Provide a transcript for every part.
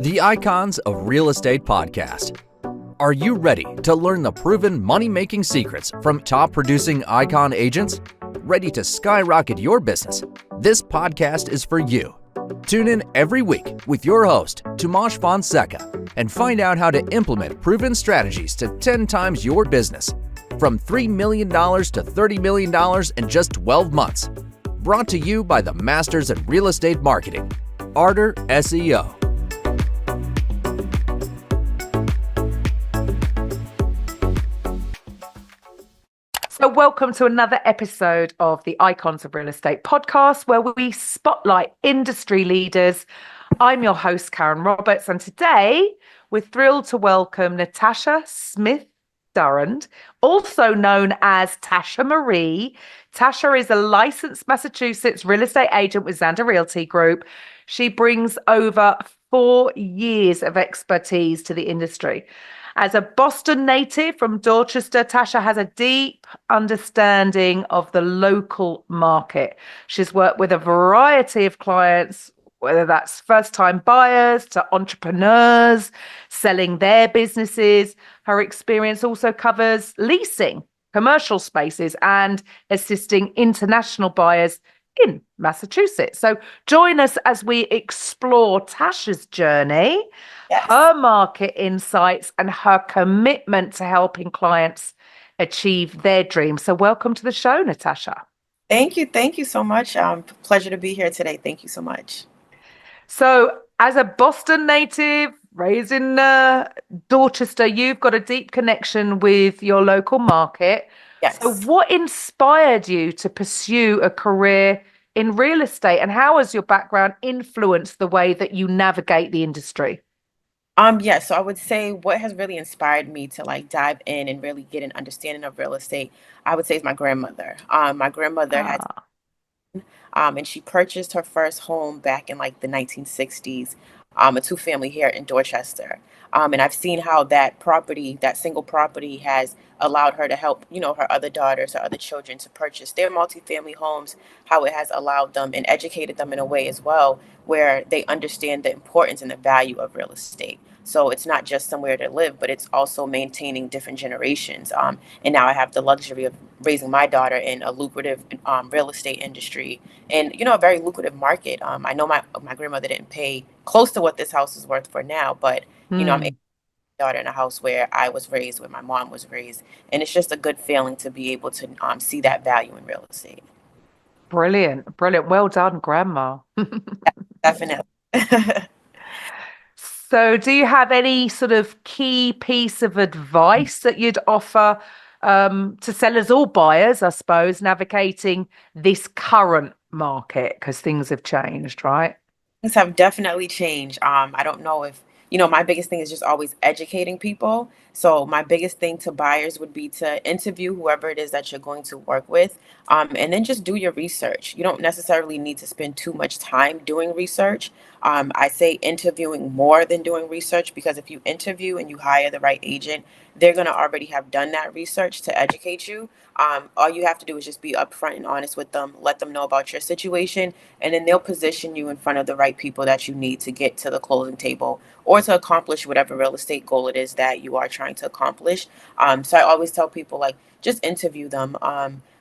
The Icons of Real Estate Podcast. Are you ready to learn the proven money-making secrets from top-producing Icon agents? Ready to skyrocket your business? This podcast is for you. Tune in every week with your host, Tomasz Fonseca, and find out how to implement proven strategies to 10 times your business, from $3 million to $30 million in just 12 months. Brought to you by the Masters in Real Estate Marketing, Arter SEO. So welcome to another episode of the Icons of Real Estate podcast, where we spotlight industry leaders. I'm your host, Karen Roberts, and today we're thrilled to welcome Natasha Smith Durrand, also known as Tasha Marie. Tasha is a licensed Massachusetts real estate agent with Zander Realty Group. She brings over 4 years of expertise to the industry. As a Boston native from Dorchester, Tasha has a deep understanding of the local market. She's worked with a variety of clients, whether that's first-time buyers to entrepreneurs selling their businesses. Her experience also covers leasing, commercial spaces, and assisting international buyers in Massachusetts. So join us as we explore Tasha's journey, her market insights, and her commitment to helping clients achieve their dreams. So welcome to the show, Natasha. Thank you. Thank you so much. Pleasure to be here today. Thank you so much. So as a Boston native, raised in Dorchester, you've got a deep connection with your local market. Yes. So what inspired you to pursue a career in real estate, and how has your background influenced the way that you navigate the industry? So I would say what has really inspired me to dive in and really get an understanding of real estate, I would say, is my grandmother. My grandmother had and she purchased her first home back in the 1960s, a two-family here in Dorchester. And I've seen how that property, that single property, has allowed her to help, her other daughters or other children to purchase their multifamily homes, how it has allowed them and educated them in a way as well where they understand the importance and the value of real estate. So it's not just somewhere to live, but it's also maintaining different generations. And now I have the luxury of raising my daughter in a lucrative real estate industry and, a very lucrative market. I know my grandmother didn't pay close to what this house is worth for now, but, I'm a daughter in a house where I was raised, where my mom was raised. And it's just a good feeling to be able to see that value in real estate. Brilliant. Brilliant. Well done, Grandma. Definitely. So do you have any sort of key piece of advice that you'd offer to sellers or buyers, I suppose, navigating this current market? Because things have changed, right? Things have definitely changed. I don't know if, my biggest thing is just always educating people. So my biggest thing to buyers would be to interview whoever it is that you're going to work with, and then just do your research. You don't necessarily need to spend too much time doing research. I say interviewing more than doing research, because if you interview and you hire the right agent, they're going to already have done that research to educate you. All you have to do is just be upfront and honest with them, let them know about your situation, and then they'll position you in front of the right people that you need to get to the closing table or to accomplish whatever real estate goal it is that you are trying to accomplish. So I always tell people, just interview them.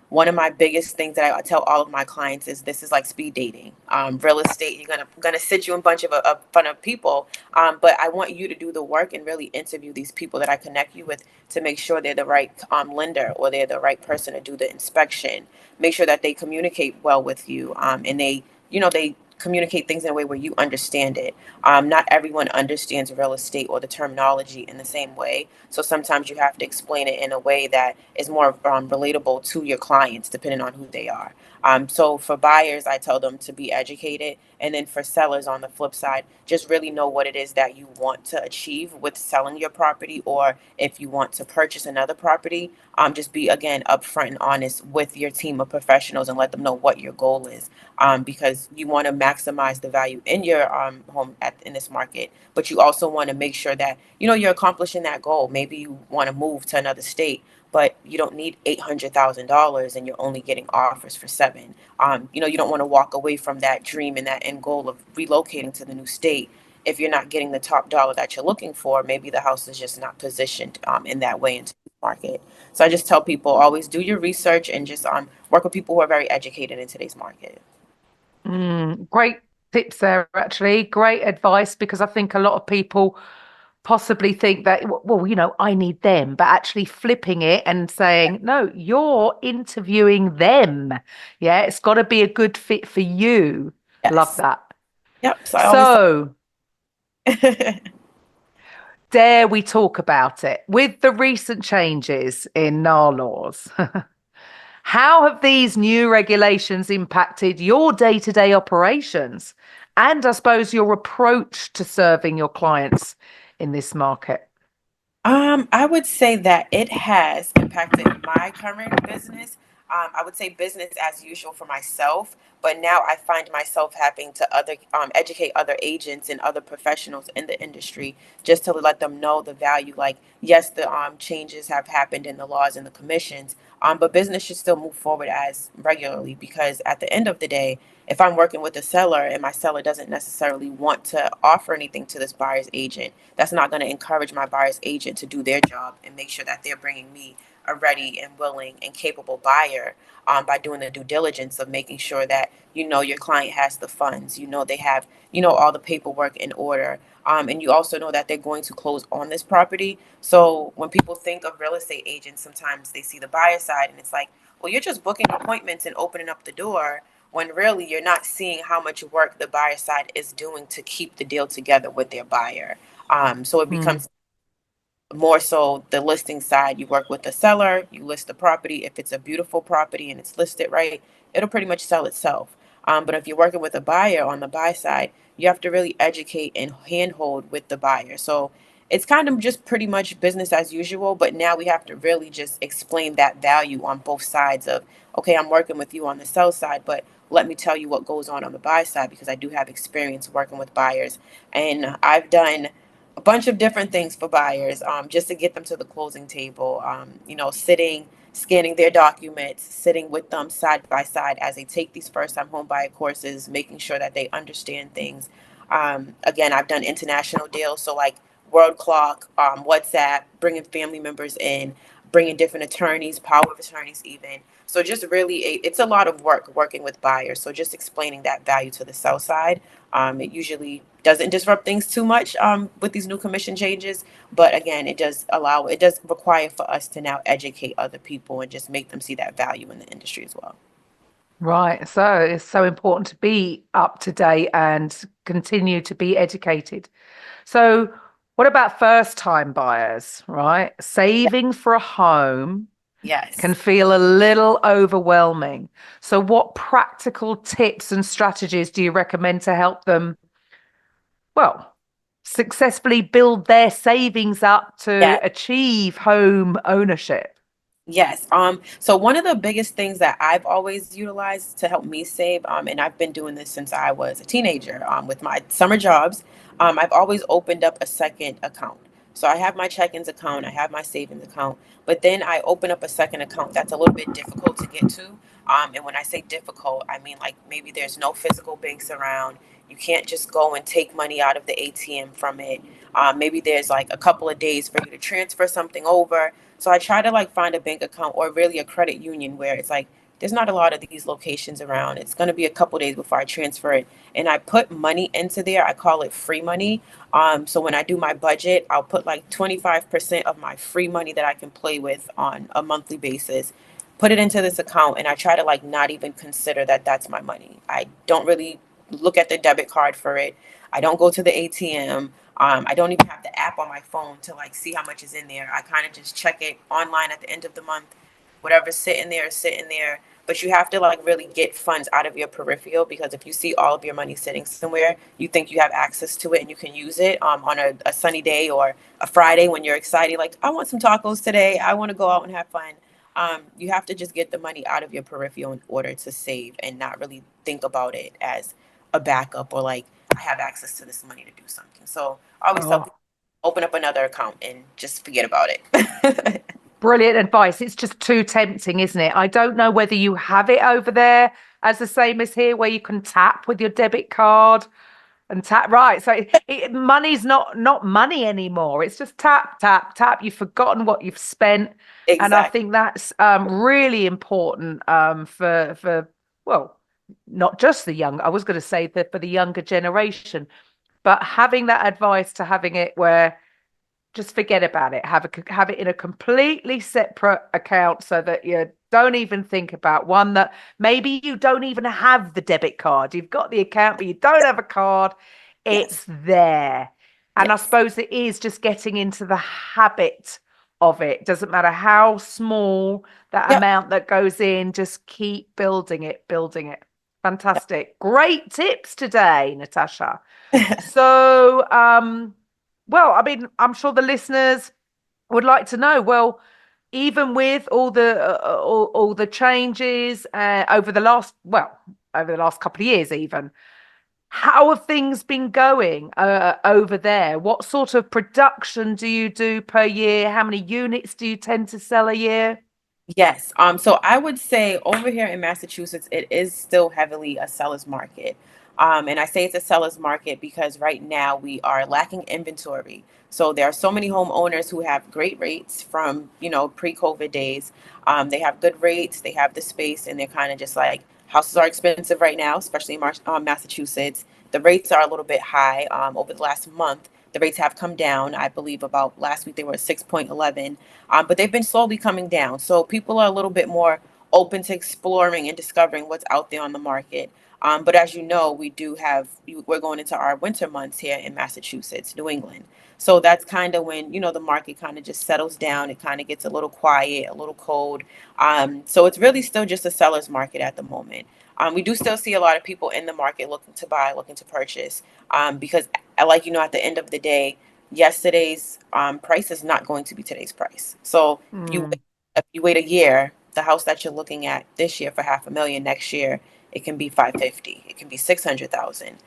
One of my biggest things that I tell all of my clients is this is like speed dating. Real estate, you're gonna sit you in a bunch of front of people, but I want you to do the work and really interview these people that I connect you with to make sure they're the right lender, or they're the right person to do the inspection. Make sure that they communicate well with you, and they communicate things in a way where you understand it. Not everyone understands real estate or the terminology in the same way. So sometimes you have to explain it in a way that is more relatable to your clients, depending on who they are. So for buyers, I tell them to be educated. And then for sellers, on the flip side, just really know what it is that you want to achieve with selling your property, or if you want to purchase another property, just be, again, upfront and honest with your team of professionals and let them know what your goal is, because you want to maximize the value in your home in this market, but you also want to make sure that, you're accomplishing that goal. Maybe you want to move to another state, but you don't need $800,000 and you're only getting offers for $7. You don't want to walk away from that dream and that end goal of relocating to the new state if you're not getting the top dollar that you're looking for, maybe the house is just not positioned in that way into the market. So I just tell people always do your research and just work with people who are very educated in today's market. Great tips there, actually. Great advice, because I think a lot of people possibly think that, well, I need them, but actually flipping it and saying, no, you're interviewing them. Yeah, it's got to be a good fit for you. Love Yes. that. Yep. So I always So, tell dare we talk about it? With the recent changes in NAR laws, how have these new regulations impacted your day-to-day operations and, I suppose, your approach to serving your clients in this market? I would say that it has impacted my current business. I would say business as usual for myself, but now I find myself having to educate other agents and other professionals in the industry just to let them know the value. Like, yes, the changes have happened in the laws and the commissions, but business should still move forward as regularly because at the end of the day, if I'm working with a seller and my seller doesn't necessarily want to offer anything to this buyer's agent, that's not going to encourage my buyer's agent to do their job and make sure that they're bringing me a ready and willing and capable buyer by doing the due diligence of making sure that your client has the funds, they have all the paperwork in order, and you also know that they're going to close on this property. So when people think of real estate agents, sometimes they see the buyer side and it's like, well, you're just booking appointments and opening up the door, when really you're not seeing how much work the buyer side is doing to keep the deal together with their buyer. So it Hmm. becomes more so the listing side. You work with the seller, you list the property. If it's a beautiful property and it's listed right, it'll pretty much sell itself. But if you're working with a buyer on the buy side, you have to really educate and handhold with the buyer. So it's kind of just pretty much business as usual, but now we have to really just explain that value on both sides of, okay, I'm working with you on the sell side, but let me tell you what goes on the buy side because I do have experience working with buyers. And I've done a bunch of different things for buyers just to get them to the closing table. Sitting, scanning their documents, sitting with them side by side as they take these first time home buyer courses, making sure that they understand things. Again, I've done international deals, so like World Clock, WhatsApp, bringing family members in, bringing different attorneys, power of attorneys, even. So just really, it's a lot of work working with buyers. So just explaining that value to the sell side. It usually doesn't disrupt things too much with these new commission changes, but again, it does require for us to now educate other people and just make them see that value in the industry as well. Right. So it's so important to be up to date and continue to be educated. So, what about first time buyers, right? Saving for a home can Yes. feel a little overwhelming. So, what practical tips and strategies do you recommend to help them, well, successfully build their savings up to Yeah. achieve home ownership? Yes. So one of the biggest things that I've always utilized to help me save, and I've been doing this since I was a teenager, with my summer jobs, I've always opened up a second account. So I have my check-ins account, I have my savings account, but then I open up a second account that's a little bit difficult to get to. And when I say difficult, I mean like maybe there's no physical banks around. You can't just go and take money out of the ATM from it. Maybe there's like a couple of days for you to transfer something over. So I try to like find a bank account or really a credit union where it's like there's not a lot of these locations around. It's going to be a couple days before I transfer it, and I put money into there. I call it free money. So when I do my budget, I'll put like 25% of my free money that I can play with on a monthly basis, put it into this account, and I try to like not even consider that that's my money. I don't really look at the debit card for it. I don't go to the ATM. I don't even have the app on my phone to like see how much is in there. I kind of just check it online at the end of the month. Whatever's sitting there is sitting there. But you have to like really get funds out of your peripheral because if you see all of your money sitting somewhere, you think you have access to it and you can use it on a sunny day or a Friday when you're excited, like, I want some tacos today. I want to go out and have fun. You have to just get the money out of your peripheral in order to save and not really think about it as a backup or like I have access to this money to do something. So I always tell Oh, people open up another account and just forget about it. brilliant advice. It's just too tempting, isn't it? I don't know whether you have it over there as the same as here, where you can tap with your debit card. And tap, right. So money's not money anymore. It's just tap, tap, tap. You've forgotten what you've spent. And I Exactly. think that's really important well, not just the young, I was going to say that for the younger generation, but having that advice to having it where just forget about it. Have it in a completely separate account so that you don't even think about one that maybe you don't even have the debit card. You've got the account, but you don't have a card. Yes. It's there. And I Yes. suppose it is just getting into the habit of it. Doesn't matter how small that Yep. amount that goes in, just keep building it, building it. Fantastic. Great tips today, Natasha. So, well, I mean, I'm sure the listeners would like to know. Well, even with all the changes over the last couple of years, even how have things been going over there? What sort of production do you do per year? How many units do you tend to sell a year? Yes. So I would say over here in Massachusetts, it is still heavily a seller's market. And I say it's a seller's market because right now we are lacking inventory. So there are so many homeowners who have great rates from, pre-COVID days. They have good rates, they have the space, and they're kind of just like, houses are expensive right now, especially in Massachusetts. The rates are a little bit high. Over the last month, the rates have come down. I believe about last week they were 6.11, but they've been slowly coming down. So people are a little bit more open to exploring and discovering what's out there on the market. But as you know, we're going into our winter months here in Massachusetts, New England. So that's kind of when, the market kind of just settles down. It kind of gets a little quiet, a little cold. So it's really still just a seller's market at the moment. We do still see a lot of people in the market looking to buy, looking to purchase, because, like, at the end of the day, yesterday's price is not going to be today's price. So Mm, if you wait a year, the house that you're looking at this year for 500,000, next year it can be 550, it can be 600,000.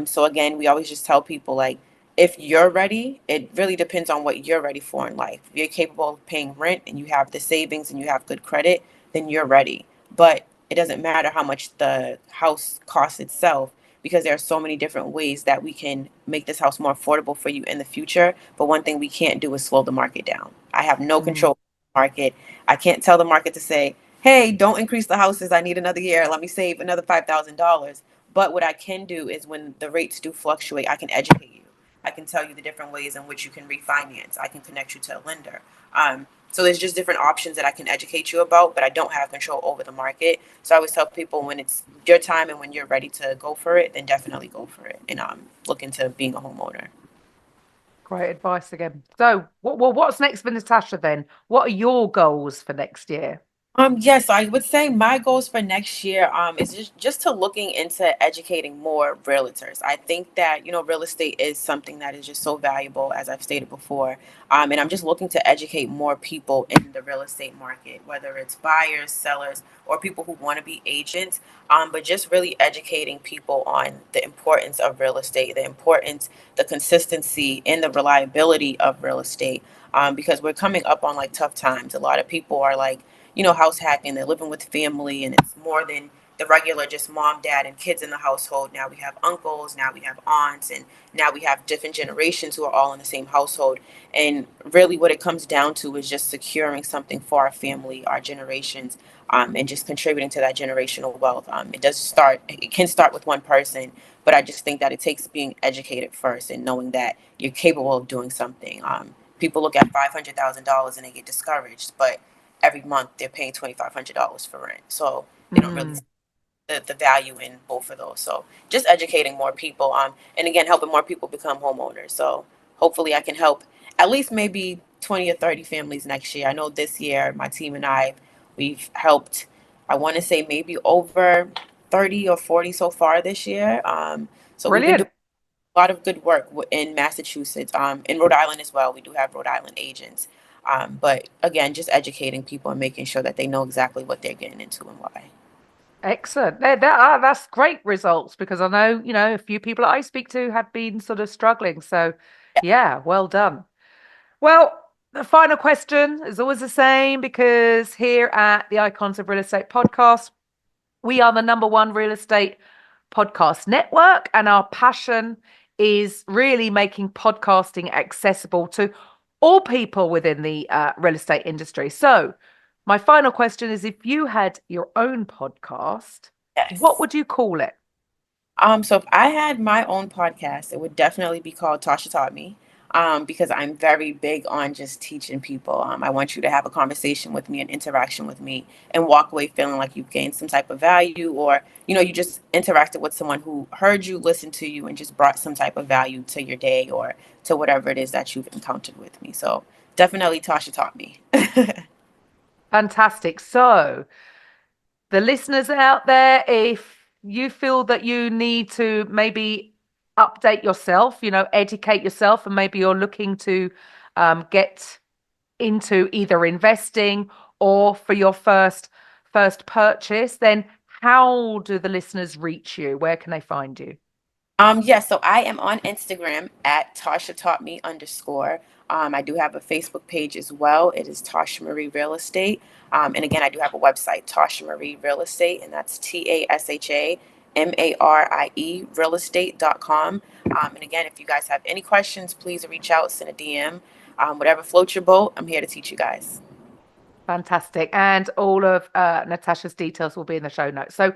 So again, we always just tell people, like, if you're ready, it really depends on what you're ready for in life. If you're capable of paying rent and you have the savings and you have good credit, then you're ready. But it doesn't matter how much the house costs itself, because there are so many different ways that we can make this house more affordable for you in the future. But one thing we can't do is slow the market down. I have no mm, control of the market. I can't tell the market to say, hey, don't increase the houses. I need another year. Let me save another $5,000. But what I can do is when the rates do fluctuate, I can educate you. I can tell you the different ways in which you can refinance. I can connect you to a lender. So there's just different options that I can educate you about, but I don't have control over the market. So I always tell people, when it's your time and when you're ready to go for it, then definitely go for it and look into being a homeowner. great advice again. So, what's next for Natasha then? What are your goals for next year? Yes, I would say my goals for next year is just to looking into educating more realtors. I think that, real estate is something that is just so valuable, as I've stated before. And I'm just looking to educate more people in the real estate market, whether it's buyers, sellers, or people who want to be agents. But just really educating people on the importance of real estate, the importance, the consistency, and the reliability of real estate. Because we're coming up on like tough times. A lot of people are like, house hacking. They're living with family, and it's more than the regular just mom, dad, and kids in the household. Now we have uncles, now we have aunts, and now we have different generations who are all in the same household. And really, what it comes down to is just securing something for our family, our generations, and just contributing to that generational wealth. It can start with one person, but I just think that it takes being educated first and knowing that you're capable of doing something. People look at $500,000 and they get discouraged, but every month they're paying $2,500 for rent. So they don't really Mm, see the value in both of those. So just educating more people, and again, helping more people become homeowners. So hopefully I can help at least maybe 20 or 30 families next year. I know this year my team and we've helped, I want to say maybe over 30 or 40 so far this year. So we've been doing brilliant. a lot of good work in Massachusetts, in Rhode Island as well. We do have Rhode Island agents. But again, just educating people and making sure that they know exactly what they're getting into and why. Excellent. That's great results because I know, a few people that I speak to have been sort of struggling. So, yeah, well done. Well, the final question is always the same because here at the Icons of Real Estate podcast, we are the number one real estate Podcast Network, and our passion is really making podcasting accessible to all people within the real estate industry. So, my final question is, if you had your own podcast, what Yes. would you call it? So if I had my own podcast, it would definitely be called Tasha Taught Me. Because I'm very big on just teaching people. I want you to have a conversation with me, an interaction with me, and walk away feeling like you've gained some type of value, or you just interacted with someone who heard you, listened to you, and just brought some type of value to your day or to whatever it is that you've encountered with me. So definitely Tasha Taught Me. Fantastic. So, the listeners out there, if you feel that you need to maybe update yourself, educate yourself, and maybe you're looking to get into either investing or for your first purchase, then how do the listeners reach you? Where can they find you? Yes, so I am on Instagram at Tasha Taught Me _. I do have a Facebook page as well. It is Tasha Marie Real Estate. And again, I do have a website, Tasha Marie Real Estate, and that's TASHAMARIE realestate.com. And again, if you guys have any questions, please reach out, send a DM. Whatever floats your boat, I'm here to teach you guys. Fantastic. And all of Natasha's details will be in the show notes. So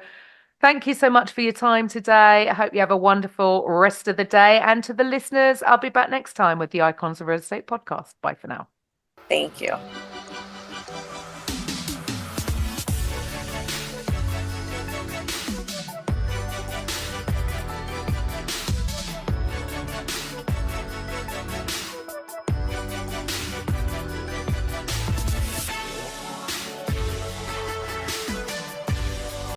thank you so much for your time today. I hope you have a wonderful rest of the day. And to the listeners, I'll be back next time with the Icons of Real Estate podcast. Bye for now. Thank you.